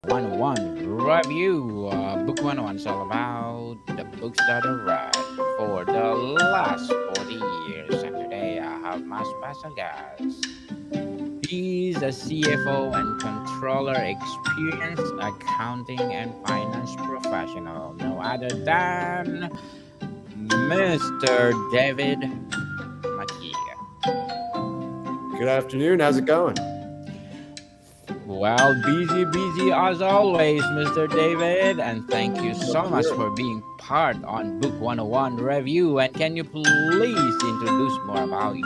101 review. Book 101 is all about the books that are read for the last 40 years. And today I have my special guest. He's a CFO and controller, experienced accounting and finance professional. No other than Mr. David McKee. Good afternoon. How's it going? Well, busy as always, Mr. David, and thank you so much for being part on Book 101 review. And can you please introduce more about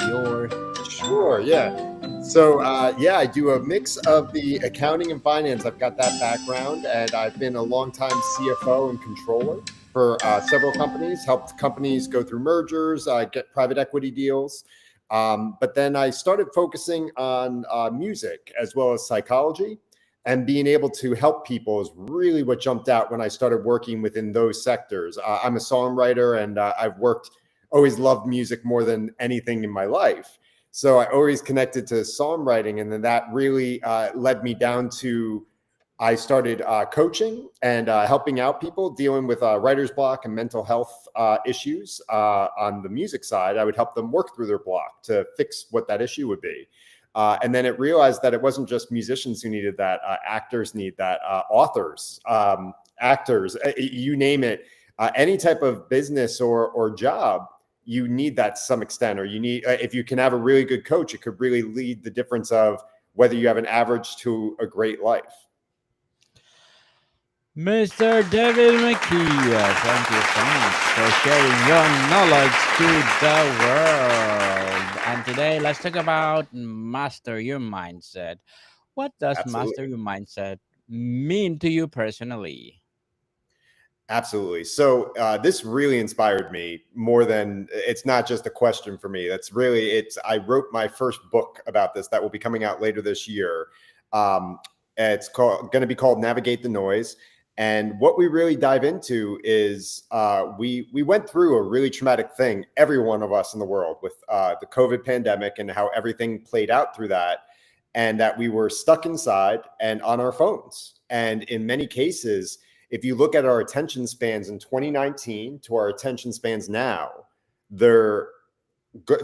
Sure, yourself? yeah. So, I do a mix of the accounting and finance. I've got that background, and I've been a longtime CFO and controller for several companies, helped companies go through mergers, get private equity deals. But then I started focusing on music as well as psychology, and being able to help people is really what jumped out when I started working within those sectors. I'm a songwriter, and always loved music more than anything in my life. So I always connected to songwriting, and then that really led me down to I started coaching and helping out people dealing with writer's block and mental health issues on the music side. I would help them work through their block to fix what that issue would be. And then it realized that it wasn't just musicians who needed that. Actors need that. Authors, actors, you name it. Any type of business or job, you need that to some extent. Or you need, if you can have a really good coach, it could really lead the difference of whether you have an average to a great life. Mr. David McKee, thank you so much for sharing your knowledge to the world. And today, let's talk about master your mindset. What does Absolutely. master your mindset mean to you personally? Absolutely. So this really inspired me more than it's not just a question for me. That's really it's. I wrote my first book about this that will be coming out later this year. Um, it's going to be called Navigate the Noise. And what we really dive into is we went through a really traumatic thing, every one of us in the world, with the COVID pandemic and how everything played out through that, and that we were stuck inside and on our phones. And in many cases, if you look at our attention spans in 2019 to our attention spans now, they're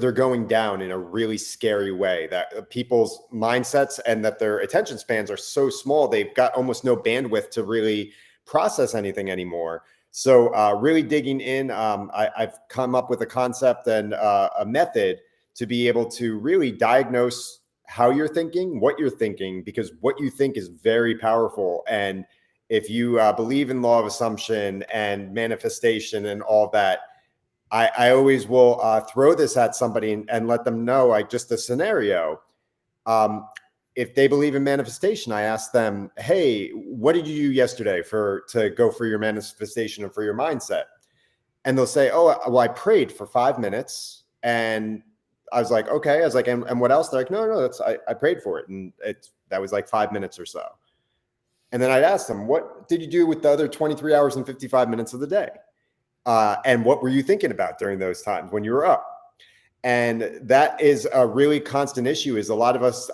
they're going down in a really scary way. That people's mindsets and that their attention spans are so small, they've got almost no bandwidth to really process anything anymore. So, really digging in, I've come up with a concept and a method to be able to really diagnose how you're thinking, what you're thinking, because what you think is very powerful. And if you believe in law of assumption and manifestation and all that, I always will throw this at somebody and let them know, like, just a scenario. Um, if they believe in manifestation, I ask them, "Hey, what did you do yesterday to go for your manifestation and for your mindset?" And they'll say, "Oh, well, I prayed for 5 minutes." And I was like, "Okay." I was like, "And what else?" They're like, "No, that's I prayed for it, and that was like 5 minutes or so." And then I'd ask them, "What did you do with the other 23 hours and 55 minutes of the day? And what were you thinking about during those times when you were up?" And that is a really constant issue. Is a lot of us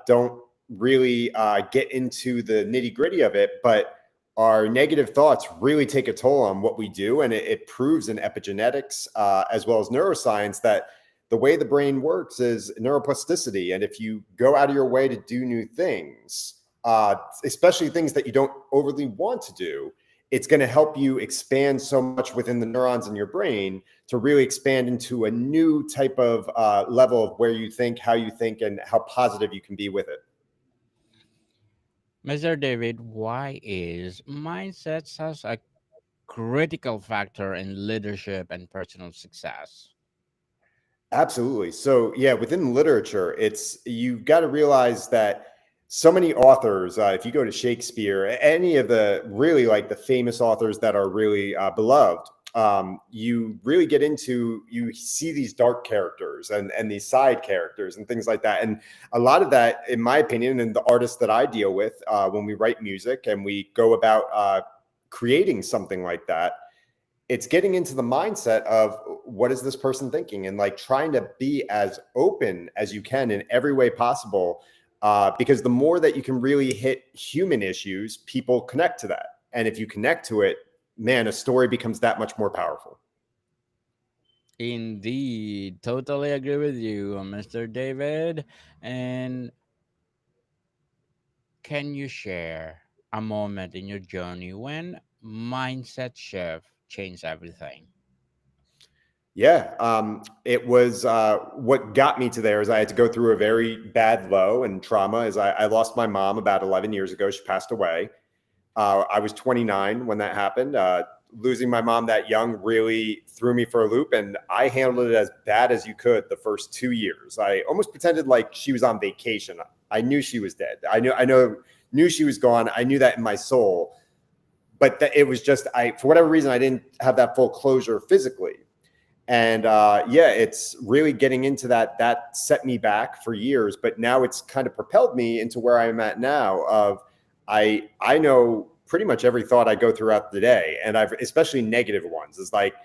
don't really get into the nitty gritty of it, but our negative thoughts really take a toll on what we do, and it proves in epigenetics as well as neuroscience that the way the brain works is neuroplasticity. And if you go out of your way to do new things, especially things that you don't overly want to do, it's going to help you expand so much within the neurons in your brain to really expand into a new type of level of where you think, how you think, and how positive you can be with it. Mr. David, why is mindset such a critical factor in leadership and personal success? Absolutely. So, yeah, within literature, it's you've got to realize that so many authors, if you go to Shakespeare, any of the really like the famous authors that are really beloved, you really get into, you see these dark characters and these side characters and things like that. And a lot of that, in my opinion, and the artists that I deal with when we write music and we go about creating something like that, it's getting into the mindset of what is this person thinking, and like trying to be as open as you can in every way possible, because the more that you can really hit human issues, people connect to that. And if you connect to it, man, a story becomes that much more powerful. Indeed, totally agree with you, Mr. David. And can you share a moment in your journey when mindset shift changed everything? Yeah, it was what got me to there is I had to go through a very bad low and trauma. As I lost my mom about 11 years ago. She passed away. I was 29 when that happened. Losing my mom that young really threw me for a loop, and I handled it as bad as you could the first 2 years. I almost pretended like she was on vacation. I knew she was dead. Knew she was gone. I knew that in my soul, but it was just for whatever reason, I didn't have that full closure physically. And yeah, it's really getting into that set me back for years, but now it's kind of propelled me into where I'm at now of I know pretty much every thought I go throughout the day, and I've especially negative ones. It's like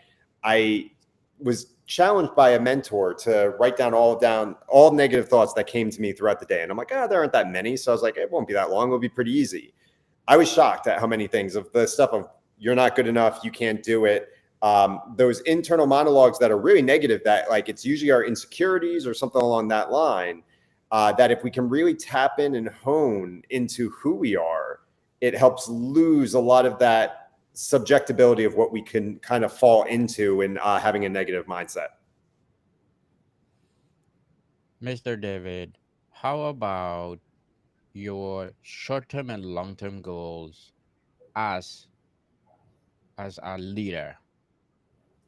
I was challenged by a mentor to write down all negative thoughts that came to me throughout the day. And I'm like, there aren't that many. So I was like, it won't be that long. It'll be pretty easy. I was shocked at how many things of the stuff of you're not good enough, you can't do it. Those internal monologues that are really negative, that like it's usually our insecurities or something along that line, that if we can really tap in and hone into who we are, it helps lose a lot of that subjectability of what we can kind of fall into in having a negative mindset. Mr. David, how about your short-term and long-term goals as a leader?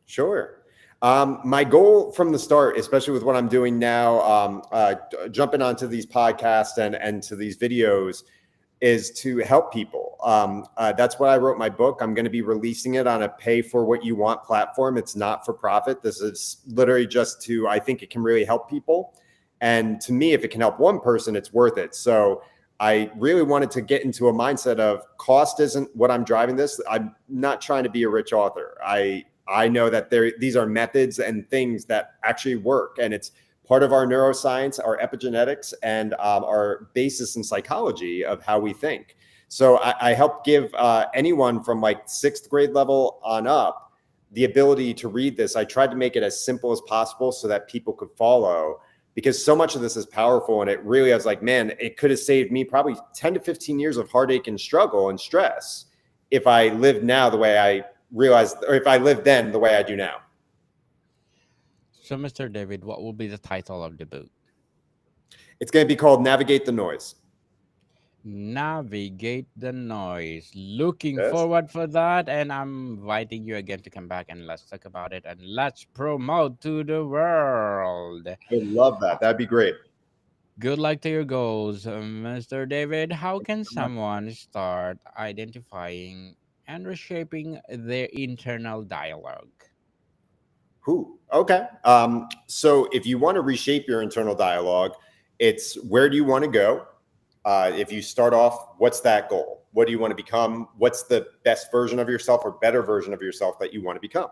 Sure. My goal from the start, especially with what I'm doing now, jumping onto these podcasts and to these videos, is to help people. That's why I wrote my book. I'm going to be releasing it on a pay for what you want platform. It's not for profit. This is literally just I think it can really help people. And to me, if it can help one person, it's worth it. So I really wanted to get into a mindset of cost isn't what I'm driving this. I'm not trying to be a rich author. I know that these are methods and things that actually work. And it's part of our neuroscience, our epigenetics, and our basis in psychology of how we think. So I help give anyone from like 6th grade level on up the ability to read this. I tried to make it as simple as possible so that people could follow, because so much of this is powerful. And it really, I was like, man, it could have saved me probably 10 to 15 years of heartache and struggle and stress if I lived now the way I realized, or if I lived then the way I do now. So, Mr. David, what will be the title of the book? It's going to be called Navigate the Noise. Navigate the Noise. Looking Yes. forward for that, and I'm inviting you again to come back and let's talk about it and let's promote to the world. I would love that. That'd be great. Good luck to your goals, Mr. David. How can someone start identifying and reshaping their internal dialogue? Who? Okay. So if you want to reshape your internal dialogue, it's where do you want to go? If you start off, what's that goal? What do you want to become? What's the best version of yourself or better version of yourself that you want to become?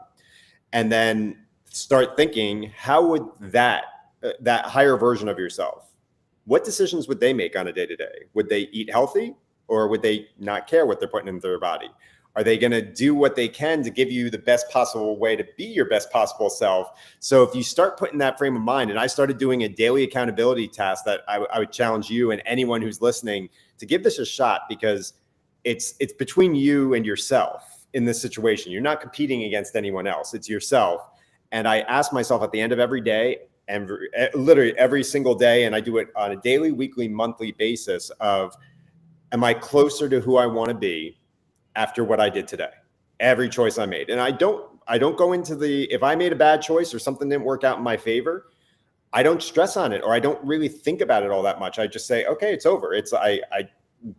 And then start thinking, how would that higher version of yourself, what decisions would they make on a day-to-day? Would they eat healthy, or would they not care what they're putting into their body? Are they going to do what they can to give you the best possible way to be your best possible self? So if you start putting that frame of mind, and I started doing a daily accountability task that I would challenge you and anyone who's listening to give this a shot, because it's between you and yourself in this situation. You're not competing against anyone else. It's yourself. And I ask myself at the end of every day, and literally every single day, and I do it on a daily, weekly, monthly basis of, am I closer to who I want to be after what I did today? Every choice I made. And I don't go into if I made a bad choice or something didn't work out in my favor, I don't stress on it, or I don't really think about it all that much. I just say, okay, it's over. I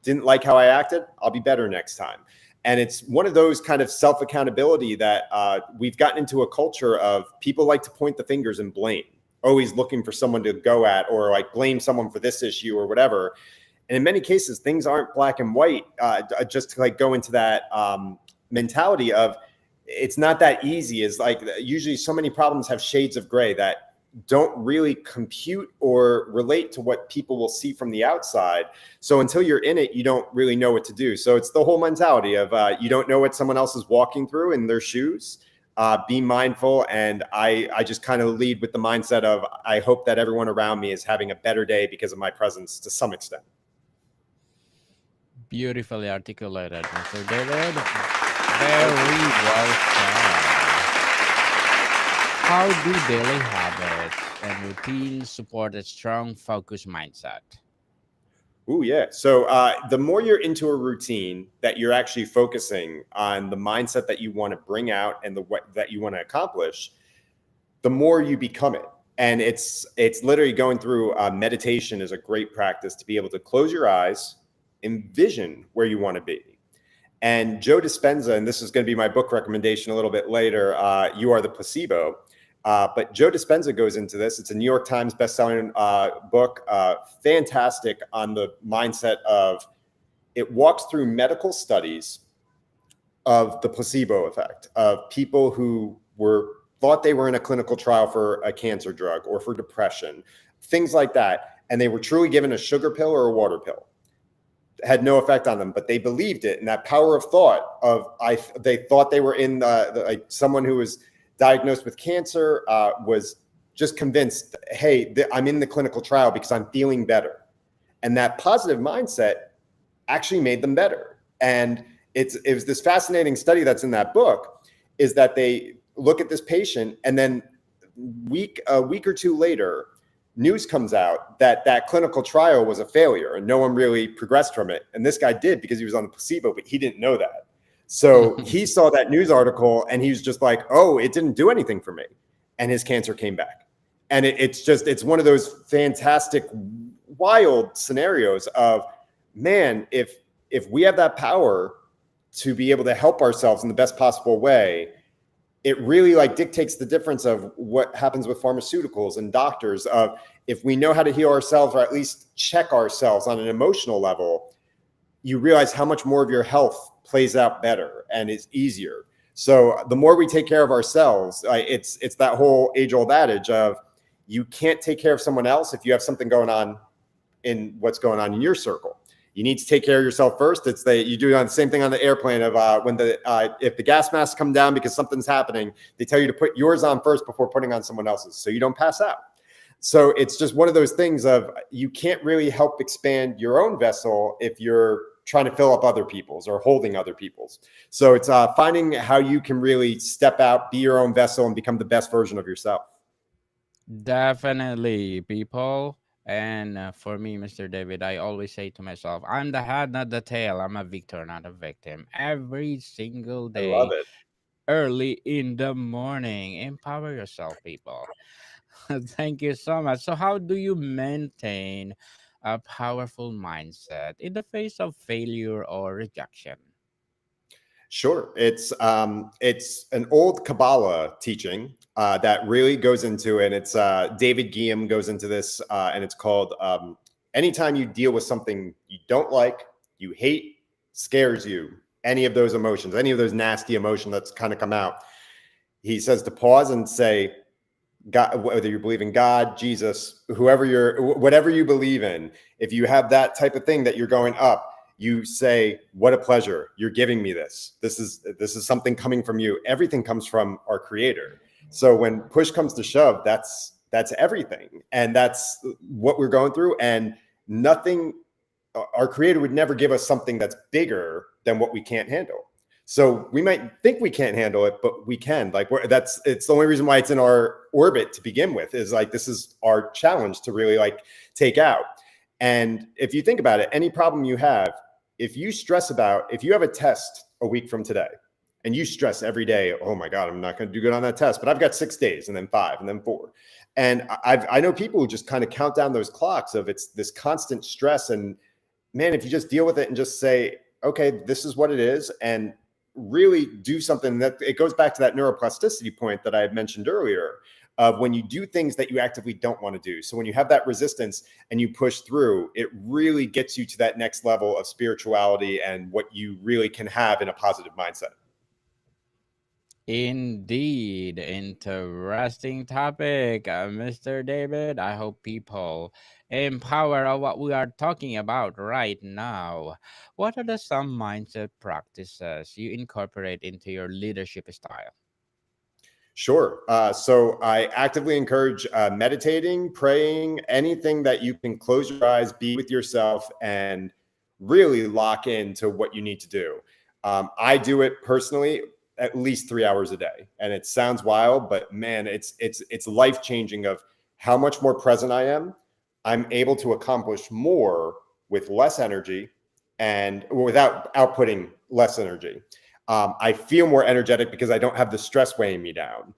didn't like how I acted. I'll be better next time. And it's one of those kind of self-accountability that we've gotten into a culture of people like to point the fingers and blame, always looking for someone to go at, or like blame someone for this issue or whatever. And in many cases, things aren't black and white. Just to like go into that mentality of, it's not that easy. Is like usually so many problems have shades of gray that don't really compute or relate to what people will see from the outside. So until you're in it, you don't really know what to do. So it's the whole mentality of you don't know what someone else is walking through in their shoes. Be mindful. And I just kind of lead with the mindset of, I hope that everyone around me is having a better day because of my presence to some extent. Beautifully articulated, Mr. David. Very well said. How do daily habits and routines support a strong focus mindset? Ooh, yeah. So the more you're into a routine that you're actually focusing on the mindset that you want to bring out and the what that you want to accomplish, the more you become it. And it's literally going through meditation is a great practice to be able to close your eyes, envision where you want to be. And Joe Dispenza, and this is going to be my book recommendation a little bit later, You Are the Placebo. But Joe Dispenza goes into this. It's a New York Times bestselling book, fantastic on the mindset of, it walks through medical studies of the placebo effect of people who thought they were in a clinical trial for a cancer drug or for depression, things like that. And they were truly given a sugar pill or a water pill. Had no effect on them, but they believed it. And that power of thought they thought they were in like someone who was diagnosed with cancer was just convinced, hey, I'm in the clinical trial because I'm feeling better. And that positive mindset actually made them better. And it was this fascinating study that's in that book, is that they look at this patient and then a week or two later, news comes out that that clinical trial was a failure and no one really progressed from it. And this guy did because he was on the placebo, but he didn't know that. So he saw that news article and he was just like, oh, it didn't do anything for me. And his cancer came back. And it's one of those fantastic, wild scenarios of, man, if we have that power to be able to help ourselves in the best possible way, it really like dictates the difference of what happens with pharmaceuticals and doctors. Of if we know how to heal ourselves, or at least check ourselves on an emotional level, you realize how much more of your health plays out better and is easier. So the more we take care of ourselves, it's that whole age-old adage of, you can't take care of someone else if you have something going on in what's going on in your circle. You need to take care of yourself first. You do the same thing on the airplane of when if the gas masks come down because something's happening, they tell you to put yours on first before putting on someone else's so you don't pass out. So it's just one of those things of, you can't really help expand your own vessel if you're trying to fill up other people's or holding other people's. So it's finding how you can really step out, be your own vessel, and become the best version of yourself. Definitely, people. And for me, Mr. David, I always say to myself, I'm the head, not the tail. I'm a victor, not a victim. Every single I love day, it. early in the morning. Empower yourself, people. Thank you so much. So, how do you maintain a powerful mindset in the face of failure or rejection? Sure. It's an old Kabbalah teaching that really goes into it. It's David McKee goes into this, and it's called anytime you deal with something you don't like, you hate, scares you, any of those emotions, any of those nasty emotions that's kind of come out, he says to pause and say, God, whether you believe in God, Jesus, whatever you believe in, if you have that type of thing that you're going up, you say, what a pleasure. You're giving me this. This is something coming from you. Everything comes from our creator. So when push comes to shove, that's everything. And that's what we're going through. And nothing, our creator would never give us something that's bigger than what we can't handle. So we might think we can't handle it, but we can. Like it's the only reason why it's in our orbit to begin with, is like, this is our challenge to really like take out. And if you think about it, any problem you have, if you have a test a week from today and you stress every day, oh my God, I'm not going to do good on that test, but I've got 6 days and then 5 and then 4. And I know people who just kind of count down those clocks of, it's this constant stress. And man, if you just deal with it and just say, okay, this is what it is, and really do something, that it goes back to that neuroplasticity point that I had mentioned earlier, of when you do things that you actively don't want to do. So when you have that resistance and you push through, it really gets you to that next level of spirituality and what you really can have in a positive mindset. Indeed, interesting topic, Mr. David. I hope people empower of what we are talking about right now. What are the some mindset practices you incorporate into your leadership style? Sure. So I actively encourage meditating, praying, anything that you can close your eyes, be with yourself, and really lock into what you need to do. I do it personally at least 3 hours a day, and it sounds wild, but man, it's life changing. Of how much more present I am. I'm able to accomplish more with less energy and without outputting less energy. I feel more energetic because I don't have the stress weighing me down.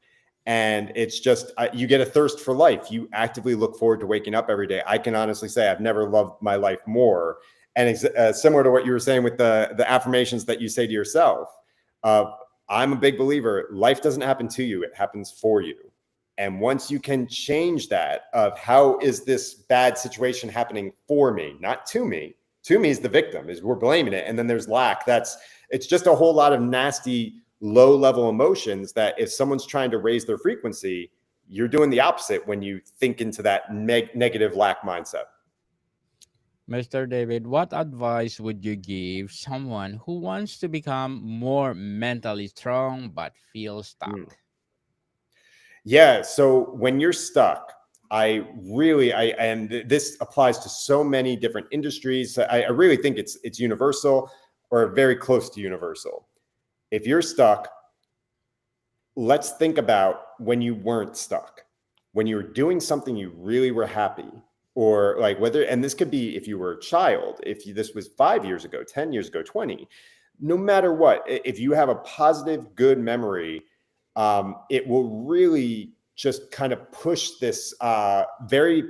And it's just, you get a thirst for life. You actively look forward to waking up every day. I can honestly say I've never loved my life more. And similar to what you were saying with the affirmations that you say to yourself, uh, I'm a big believer. Life doesn't happen to you, it happens for you. And once you can change that of how is this bad situation happening for me, not to me. To me is the victim, is we're blaming it. And then there's lack. It's just a whole lot of nasty, low level emotions that if someone's trying to raise their frequency, you're doing the opposite when you think into that negative lack mindset. Mr. David, what advice would you give someone who wants to become more mentally strong but feels Mm. stuck? Yeah. So when you're stuck, and this applies to so many different industries. I really think it's universal or very close to universal. If you're stuck, let's think about when you weren't stuck, when you were doing something you really were happy, or like whether, and this could be if you were a child, this was 5 years ago, 10 years ago, 20, no matter what, if you have a positive, good memory, it will really just kind of push this very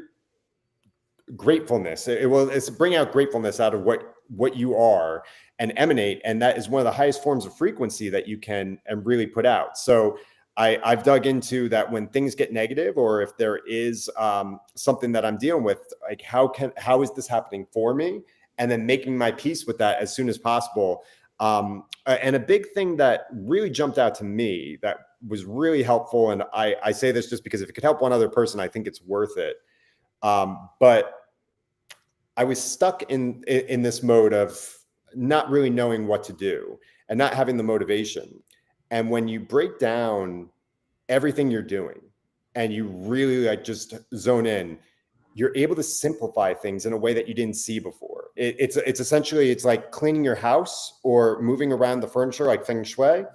gratefulness. It's bring out gratefulness out of what you are and emanate, and that is one of the highest forms of frequency that you can and really put out. So I've dug into that when things get negative, or if there is something that I'm dealing with, like how is this happening for me, and then making my peace with that as soon as possible. And a big thing that really jumped out to me that was really helpful, and I say this just because if it could help one other person, I think it's worth it. But I was stuck in this mode of not really knowing what to do and not having the motivation. And when you break down everything you're doing and you really like just zone in, you're able to simplify things in a way that you didn't see before. It's essentially, it's like cleaning your house or moving around the furniture like feng shui.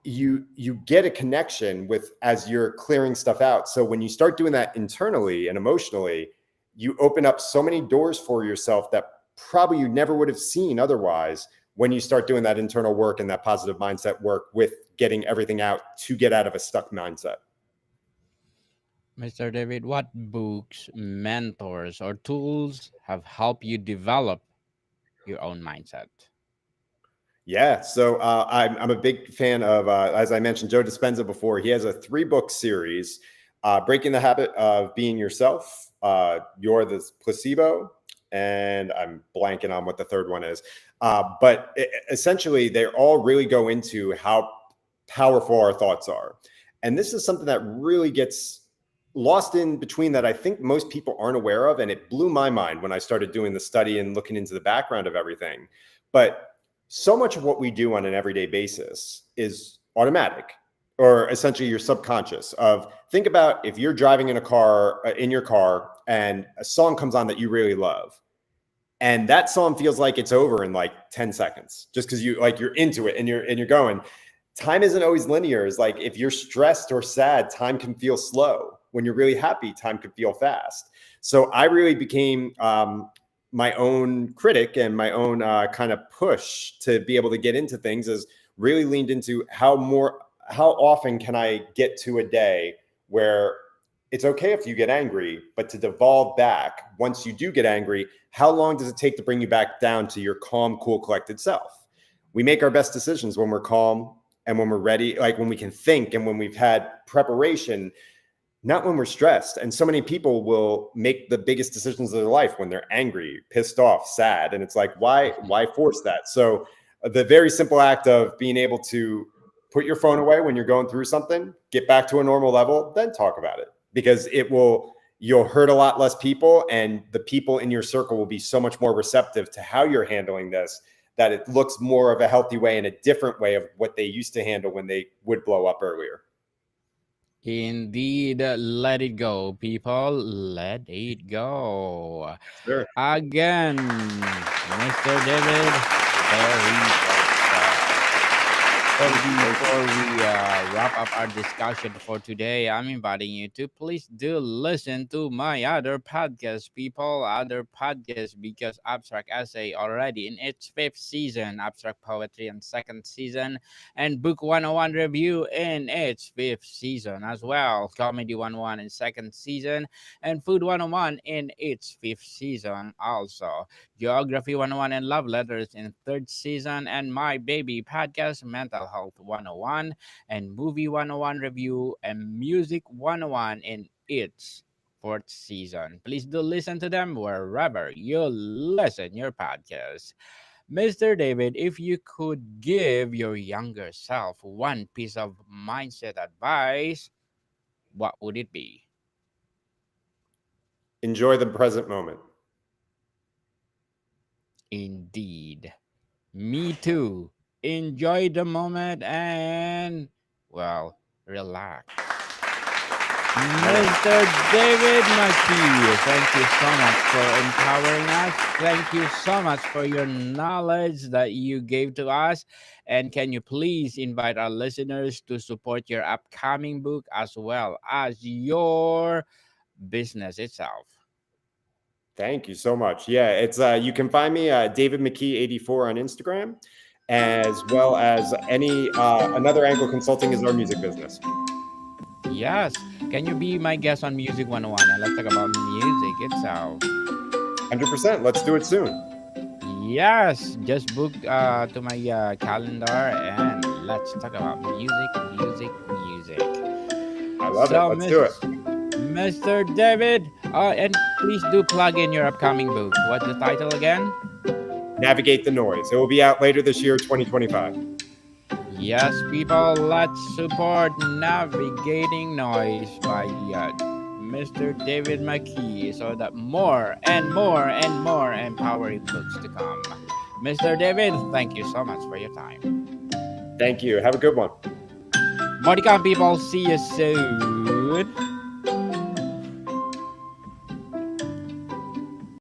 You get a connection with as you're clearing stuff out. So when you start doing that internally and emotionally, you open up so many doors for yourself that probably you never would have seen otherwise when you start doing that internal work and that positive mindset work with getting everything out to get out of a stuck mindset. Mr. David, what books, mentors, or tools have helped you develop your own mindset? Yeah, so I'm a big fan of, as I mentioned, Joe Dispenza before. He has a 3-book series, Breaking the Habit of Being Yourself, You're the Placebo, and I'm blanking on what the third one is. But essentially, they all really go into how powerful our thoughts are. And this is something that really gets lost in between that I think most people aren't aware of. And it blew my mind when I started doing the study and looking into the background of everything. But so much of what we do on an everyday basis is automatic, or essentially your subconscious. Of think about if you're driving in a car, in your car, and a song comes on that you really love, and that song feels like it's over in like 10 seconds just because you're into it and you're going. Time isn't always linear. It's like if you're stressed or sad, time can feel slow. When you're really happy, time can feel fast. So I really became my own critic, and my own kind of push to be able to get into things is really leaned into how often can I get to a day where it's okay if you get angry, but to devolve back once you do get angry, how long does it take to bring you back down to your calm, cool, collected self? We make our best decisions when we're calm and when we're ready, like when we can think and when we've had preparation, not when we're stressed. And so many people will make the biggest decisions of their life when they're angry, pissed off, sad. And it's like, why force that? So the very simple act of being able to put your phone away when you're going through something, get back to a normal level, then talk about it, because you'll hurt a lot less people, and the people in your circle will be so much more receptive to how you're handling this, that it looks more of a healthy way and a different way of what they used to handle when they would blow up earlier. Indeed, let it go, people. Let it go. Sure. Again, Mr. David, very well. So before we wrap up our discussion for today, I'm inviting you to please do listen to my other podcast, people. Other podcast, because Abstract Essay already in its 5th season, Abstract Poetry in 2nd season, and Book 101 Review in its 5th season as well. Comedy 101 in 2nd season, and Food 101 in its 5th season also. Geography 101 and Love Letters in 3rd season, and My Baby Podcast, Mental Health 101, and Movie 101 Review, and Music 101 in its 4th season. Please do listen to them wherever you listen your podcast. Mr. David, if you could give your younger self one piece of mindset advice, what would it be? Enjoy the present moment. Indeed. Me too. Enjoy the moment and, well, relax. Mr. David McKee, thank you so much for empowering us. Thank you so much for your knowledge that you gave to us. And can you please invite our listeners to support your upcoming book as well as your business itself? Thank you so much. Yeah, it's you can find me David McKee 84 on Instagram, as well as any another angle consulting is our music business. Yes. Can you be my guest on Music 101 and let's talk about music itself? 100%. Let's do it soon. Yes. Just book to my calendar and let's talk about music. I love it. Let's do it. Mr. David, and please do plug in your upcoming book. What's the title again? Navigate the Noise. It will be out later this year, 2025. Yes, people, let's support Navigating Noise by Mr. David McKee so that more and more and more empowering books to come. Mr. David, thank you so much for your time. Thank you. Have a good one. More to come, people. See you soon.